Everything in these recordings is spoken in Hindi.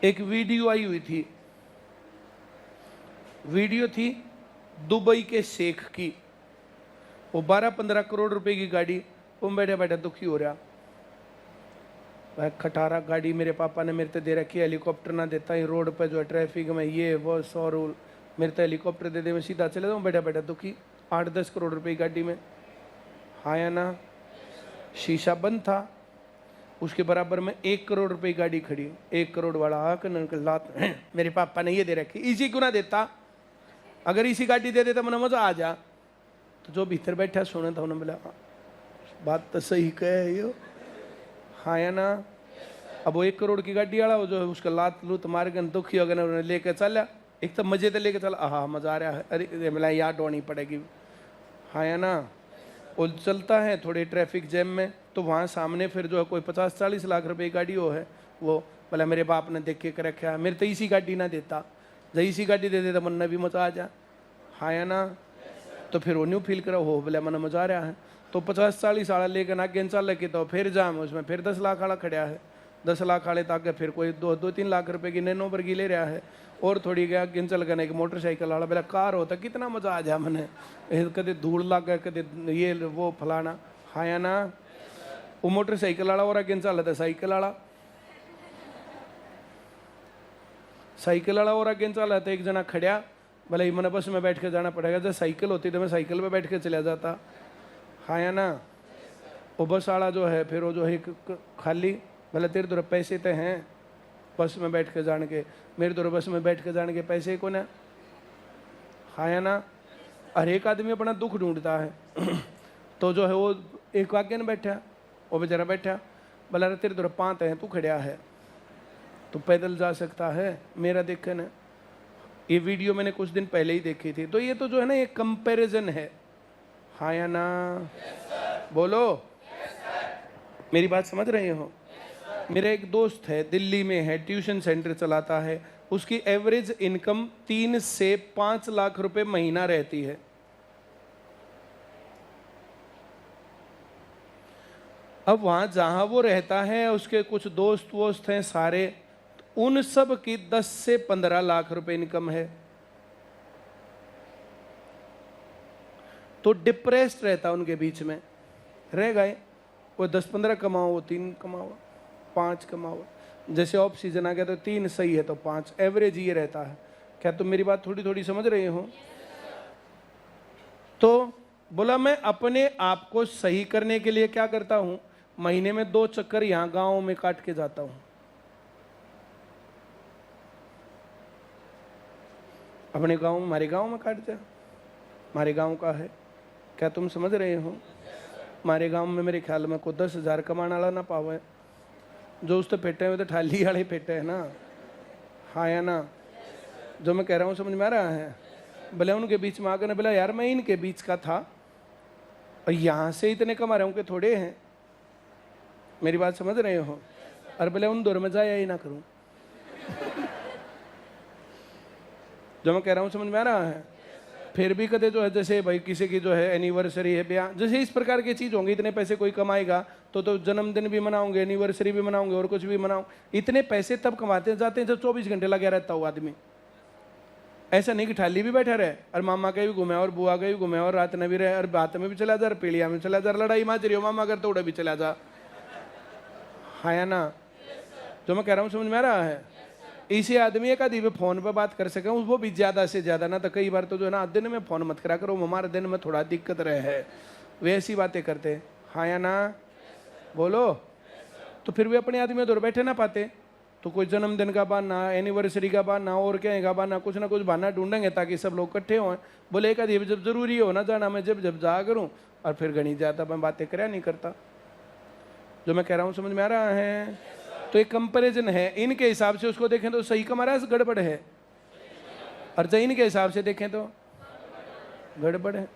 एक वीडियो आई हुई थी, वीडियो थी दुबई के शेख की। वो 12-15 करोड़ रुपए की गाड़ी, वो बैठा बैठा दुखी हो रहा। वह खटारा गाड़ी मेरे पापा ने मेरे को दे रखी, हेलीकॉप्टर ना देता ही रोड पे जो है ट्रैफिक में ये वो 100 रूल, मेरे तो हेलीकॉप्टर दे दे मैं सीधा चले जाऊँ। बैठा बैठा दुखी, 8-10 करोड़ रुपए की गाड़ी में। हाँ या ना? शीशा बंद था, उसके बराबर में 1 करोड़ रुपए की गाड़ी खड़ी। 1 करोड़ वाला आकर लात मेरे पापा ने ये दे रखी, इसी को ना देता, अगर इसी गाड़ी दे देता मैंने मजा आ जा। तो जो भीतर बैठा सुना था उन्होंने बोला बात तो सही कहे यो। हाँ या ना? अब वो 1 करोड़ की गाड़ी वाला वो जो है उसका लात लूत मार के दुखी हो गया, लेके चला। एक तो मजे तो लेके चला, हाँ मजा आ रहा है, अरे मिला याद ढोनी पड़ेगी। हाँ या ना? वो चलता है थोड़े ट्रैफिक जैम में, तो वहाँ सामने फिर जो है कोई 50-40 लाख रुपए की गाड़ी हो है, वो बोला मेरे बाप ने देख के रखा है, मेरे तो इसी गाड़ी ना देता, जब इसी गाड़ी दे देता मन भी मजा आ जा। हाँ या ना? तो फिर वो न्यू फील करा हो बोले मन मजा आ रहा है। तो 50-40 वाला लेकर आगे चल के तो फिर जाम उसमें फिर 10 लाख वाला खड़ा है। 10 लाख वाले तक फिर कोई 2-3 लाख रुपए की नैनो वर्गी ले रहा है। और थोड़ी गया गिनचल करने की मोटरसाइकिल वाला बोला कार होता कितना मजा आ जा मने, कदे धूल लग गया कदे ये वो फलाना। हाँ या ना? वो मोटरसाइकिल वाला और गिनचल था साइकिल वाला, साइकिल वाला और गिनचल था। एक जना खड़ा बोले मैंने बस में बैठ के जाना पड़ेगा, जब साइकिल होती तो मैं साइकिल पे बैठ के चला जाता। हाँ या ना? वो बस वाला जो है फिर वो जो है खाली बोले तेरे तो पैसे तो हैं बस में बैठ के जाने के, मेरे तो बस में बैठ के जाने के पैसे को ना। हाँ या ना? हर एक आदमी अपना दुख ढूंढता है। तो जो है वो एक वाक्य में बैठा, वो बेचारा बैठा बोला अरे तेरे तो पाँत हैं, तू खड़ा है, तू पैदल जा सकता है, मेरा देखे ना। ये वीडियो मैंने कुछ दिन पहले ही देखी थी। तो ये तो जो है ना ये कंपैरिजन है। हाँ या ना? बोलो, मेरी बात समझ रहे हो? मेरा एक दोस्त है दिल्ली में है, ट्यूशन सेंटर चलाता है, उसकी एवरेज इनकम 3 से 5 लाख रुपए महीना रहती है। अब वहां जहां वो रहता है उसके कुछ दोस्त वोस्त हैं सारे, उन सब की 10 से 15 लाख रुपए इनकम है। तो डिप्रेस्ड रहता उनके बीच में रह गए। वो 10-15 कमाओ, वो 3 कमाओ, 5 कमाओ, जैसे ऑफ सीजन आ गया तो 3 सही है तो 5, एवरेज ये रहता है। क्या तुम मेरी बात थोड़ी थोड़ी समझ रहे हो? तो बोला मैं अपने आप को सही करने के लिए क्या करता हूं, महीने में 2 चक्कर यहां गांव में काट के जाता हूं। अपने गांव में, हमारे गांव में काट जा, हमारे गांव का है। क्या तुम समझ रहे हो? हमारे गांव में मेरे ख्याल में को 10,000 कमाने वाला ना पावे, जो उस तो पेटे हुए तो थाली वाले पेटे है ना। हाँ या ना? जो मैं कह रहा हूँ समझ में आ रहा है? बोले उनके बीच में आकर बोला यार मैं इनके बीच का था और यहाँ से इतने कमा रहा हूँ कि थोड़े हैं। मेरी बात समझ रहे हो? और बोले उन दौर में जाया ही ना करूँ। जो मैं कह रहा हूँ समझ में आ रहा है? फिर भी कदे जो है जैसे भाई किसी की जो है एनिवर्सरी है, ब्याह, जैसे इस प्रकार की चीज़ होंगी, इतने पैसे कोई कमाएगा तो जन्मदिन भी मनाओगे, एनिवर्सरी भी मनाओगे और कुछ भी मनाओ। इतने पैसे तब कमाते जाते हैं जब 24 घंटे लगे रहता हो आदमी। ऐसा नहीं कि थाली भी बैठा रहे और मामा के भी घूमे और बुआ के भी घूमे और रात में भी रहे और बात में भी चला जा, पीड़िया में चला जा, लड़ाई माजरी हो मामा करते उड़े भी चला जा। हाँ या ना? जो मैं कह रहा हूँ समझ में आ रहा है? इसी आदमी एक आदमी फोन पे बात कर सके वो भी ज्यादा से ज्यादा ना, तो कई बार तो जो है ना दिन में फोन मत करा करो, हमारे दिन में थोड़ा दिक्कत रहे है, वे ऐसी बातें करते। हाँ या ना? बोलो। तो फिर भी अपने आदमी दूर बैठे ना पाते, तो कोई जन्मदिन का बहाना, एनिवर्सरी का बहाना और क्या का बहाना, कुछ ना कुछ बहाना ढूंढेंगे ताकि सब लोग इकट्ठे हों। बोले एक आदमी जब जरूरी हो ना जाना, मैं जब जब जा करूँ, और फिर गणी जाता मैं बातें कराया नहीं करता। जो मैं कह रहा हूँ समझ में आ रहा है? तो एक कंपैरिजन है, इनके हिसाब से उसको देखें तो सही कमा रहा है, गड़बड़ है, और जब इनके हिसाब से देखें तो गड़बड़ है।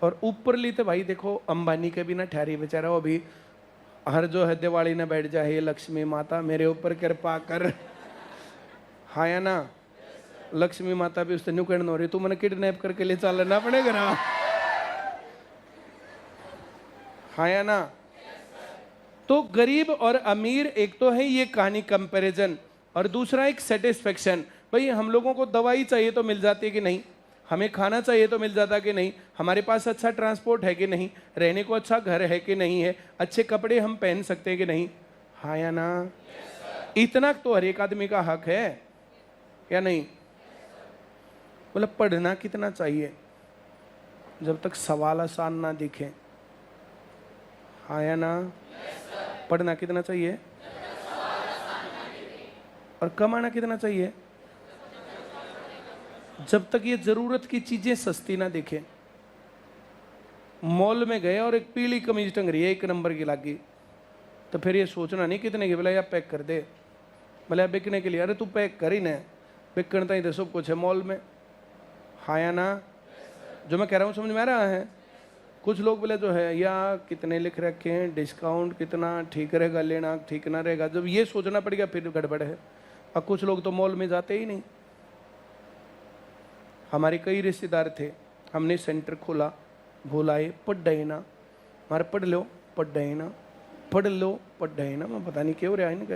और ऊपरली तो भाई देखो अंबानी के भी ना ठहरी बेचारा, वो भी हर जो है दिवाली ने बैठ जाए हे लक्ष्मी माता मेरे ऊपर कृपा कर। हाँ या ना? लक्ष्मी माता भी उससे न्यू कहना हो रही, तू मैंने किडनैप करके ले चलना पड़ेगा ना। हाँ या ना? तो गरीब और अमीर, एक तो है ये कहानी कंपैरिजन, और दूसरा एक सेटिस्फेक्शन। भाई हम लोगों को दवाई चाहिए तो मिल जाती है कि नहीं, हमें खाना चाहिए तो मिल जाता कि नहीं, हमारे पास अच्छा ट्रांसपोर्ट है कि नहीं, रहने को अच्छा घर है कि नहीं है, अच्छे कपड़े हम पहन सकते हैं कि नहीं, हाँ या ना? इतना तो हर एक आदमी का हक है, या नहीं? मतलब पढ़ना कितना चाहिए जब तक सवाल आसान ना दिखे, हाँ या ना? पढ़ना कितना चाहिए और कमाना कितना चाहिए जब तक ये जरूरत की चीजें सस्ती ना दिखे। मॉल में गए और एक पीली कमीज टंग रही है 1 नंबर की लागी, तो फिर ये सोचना नहीं कितने की, बोला यार पैक कर दे, बोले बिकने के लिए, अरे तू पैक कर ही ना, बिकन तो सब कुछ है मॉल में, हाँ या ना? जो मैं कह रहा हूँ समझ में आ रहा है? कुछ लोग बोले जो है या कितने लिख रखे हैं, डिस्काउंट कितना, ठीक रहेगा लेना, ठीक ना रहेगा, जब ये सोचना पड़ेगा फिर गड़बड़ है। और कुछ लोग तो मॉल में जाते ही नहीं। हमारे कई रिश्तेदार थे, हमने सेंटर खोला, बुलाए, पढ़ ना हमारे, पढ़ लो पढ़ ना, पढ़ लो पढ़ ना, मैं पता नहीं क्यों रहा इनका,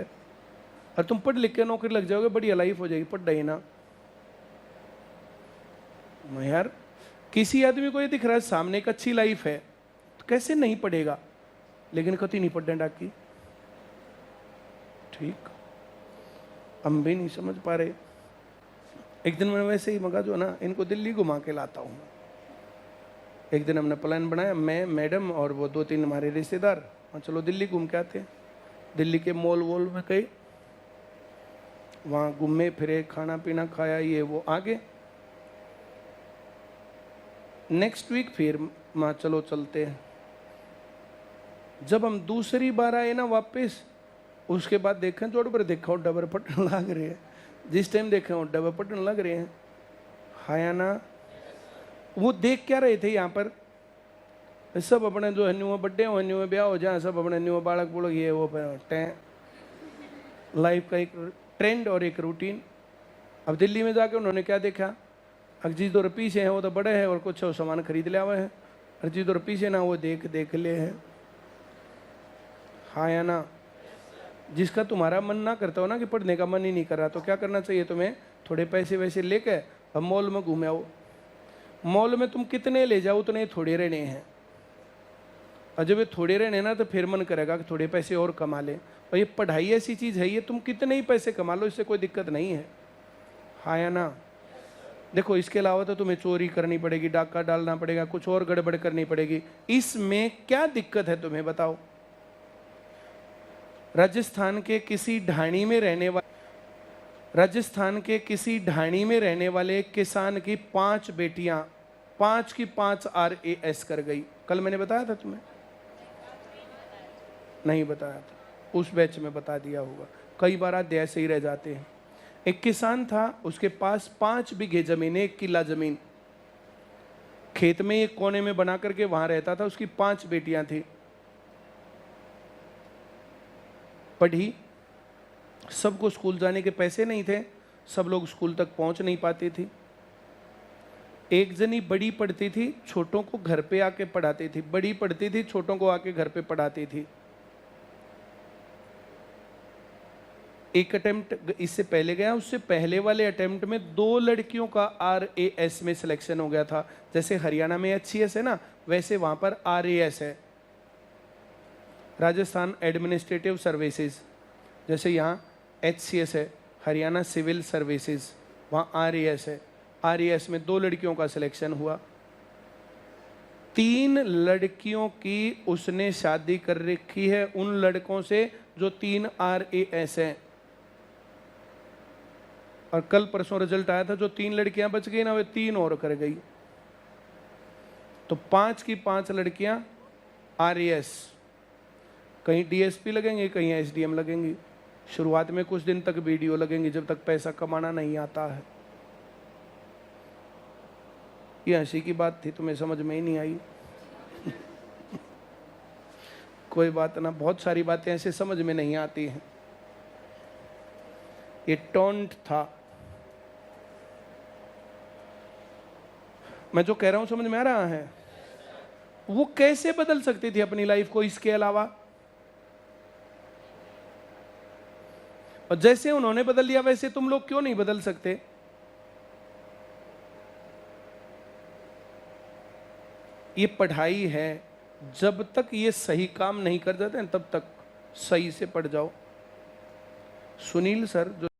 और तुम पढ़ लिख के नौकरी लग जाओगे, बढ़िया लाइफ हो जाएगी, पढ़ ना। मैं यार किसी आदमी को ये दिख रहा है सामने एक अच्छी लाइफ है, तो कैसे नहीं पढ़ेगा, लेकिन कभी नहीं पढ़ने डाकी, ठीक, हम भी नहीं समझ पा रहे। एक दिन मैंने वैसे ही मगा जो ना, इनको दिल्ली घुमा के लाता हूँ। एक दिन हमने प्लान बनाया, मैं, मैडम और वो 2-3 हमारे रिश्तेदार, चलो दिल्ली घूम के आते हैं। दिल्ली के मॉल वॉल में गए, वहाँ घूमे फिरे, खाना पीना खाया, ये वो, आगे नेक्स्ट वीक फिर माँ चलो चलते हैं। जब हम दूसरी बार आए ना वापस, उसके बाद देखें जोड़ पर देखा और डबर पटन लग रहे हैं, जिस टाइम देखे और डबर पटन लग रहे हैं, हाँ या ना? वो देख क्या रहे थे यहाँ पर, सब अपने जो है न्यू बर्थडे हो, न्यू ब्याह हो जाए, सब अपने न्यू बालक बुड़क ये वो लाइफ का एक ट्रेंड और एक रूटीन। अब दिल्ली में जाके उन्होंने क्या देखा, अजीत और पीछे है वो तो बड़े हैं और कुछ सामान खरीद लिया हुआ है, अजीत और पीछे ना वो देख ले है, हाँ या ना? जिसका तुम्हारा मन ना करता हो ना, कि पढ़ने का मन ही नहीं कर रहा, तो क्या करना चाहिए तुम्हें, थोड़े पैसे वैसे लेके अब मॉल में घूमे आओ। मॉल में तुम कितने ले जाओ उतने थोड़े रहने हैं, और जब ये थोड़े रहने ना तो फिर मन करेगा कि थोड़े पैसे और कमा ले। और ये पढ़ाई ऐसी चीज़ है, ये तुम कितने ही पैसे कमा लो, इससे कोई दिक्कत नहीं है, हाँ या ना? देखो इसके अलावा तो तुम्हें चोरी करनी पड़ेगी, डाका डालना पड़ेगा, कुछ और गड़बड़ करनी पड़ेगी, इसमें क्या दिक्कत है तुम्हें बताओ? राजस्थान के किसी ढाणी में रहने वाले किसान की 5 बेटियां, 5 की 5 RAS कर गई। कल मैंने बताया था तुम्हें, नहीं बताया था, उस बैच में बता दिया होगा, कई बार आधे ऐसे ही रह जाते हैं। एक किसान था, उसके पास 5 बीघे जमीन, 1 किला जमीन, खेत में एक कोने में बना करके वहां रहता था, उसकी 5 बेटियां थी, पढ़ी, सबको स्कूल जाने के पैसे नहीं थे, सब लोग स्कूल तक पहुंच नहीं पाती थी। एक जनी बड़ी पढ़ती थी, छोटों को घर पे आके पढ़ाती थी, बड़ी पढ़ती थी, छोटों को आके घर पे पढ़ाती थी। एक अटेम्प्ट इससे पहले गया, उससे पहले वाले अटेम्प्ट में 2 लड़कियों का RAS में सिलेक्शन हो गया था। जैसे हरियाणा में HCS है ना, वैसे वहां पर RAS है, राजस्थान एडमिनिस्ट्रेटिव सर्विसेज, जैसे यहाँ HCS है, हरियाणा सिविल सर्विसेज, वहाँ RAS है। RAS में 2 लड़कियों का सिलेक्शन हुआ, 3 लड़कियों की उसने शादी कर रखी है उन लड़कों से जो 3 RAS हैं। और कल परसों रिजल्ट आया था, जो 3 लड़कियां बच गई ना, वे 3 और कर गई। तो 5 की 5 लड़कियां RAS, कहीं DSP लगेंगे, कहीं SDM लगेंगी। शुरुआत में कुछ दिन तक वीडियो लगेंगी, जब तक पैसा कमाना नहीं आता है। ये हंसी की बात थी, तुम्हें समझ में ही नहीं आई। कोई बात ना, बहुत सारी बातें ऐसे समझ में नहीं आती हैं। ये टोंट था। मैं जो कह रहा हूं समझ में आ रहा है? वो कैसे बदल सकती थी अपनी लाइफ को इसके अलावा? और जैसे उन्होंने बदल लिया वैसे तुम लोग क्यों नहीं बदल सकते? ये पढ़ाई है, जब तक ये सही काम नहीं कर जाते हैं तब तक सही से पढ़ जाओ। सुनील सर जो